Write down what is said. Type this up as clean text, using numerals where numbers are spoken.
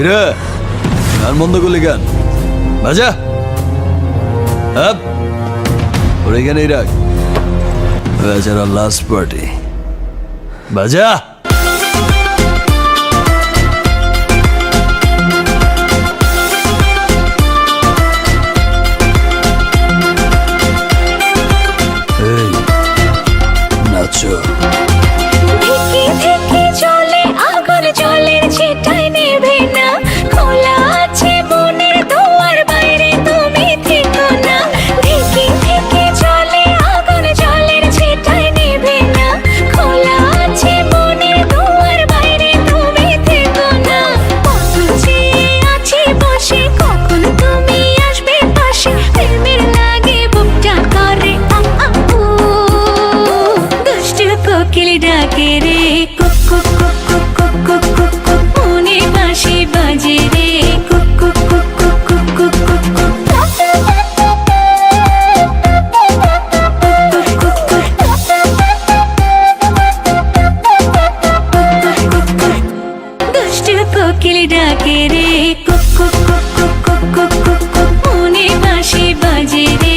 কিরে গান বন্ধ করলি গান বাজা আপ ওর এখানেই রাখ বেচারা লাস্ট পার্টি বাজা এই নাচো চলে আগুন জলের ছিটায় নেবে না খোলা আছে মনের দুয়ার বাইরে তুমি থেকো না থেকে থেকে চলে আগুন জলের ছিটায় নেবে না খোলা আছে মনের দুয়ার বাইরে তুমি থেকো না কত চেয়ে আছি বসে কখন তুমি আসবে পাশে প্রেমের লাগে বুকটা করে দুষ্ট কোকিল ডাকে রে cook cook cook cook cook cook cook cook মনে বাঁশি বাজে রে cook cook cook cook cook cook cook cook দুষ্ট কোকিল ডাকে রে cook cook cook cook cook cook cook cook মনে বাঁশি বাজে রে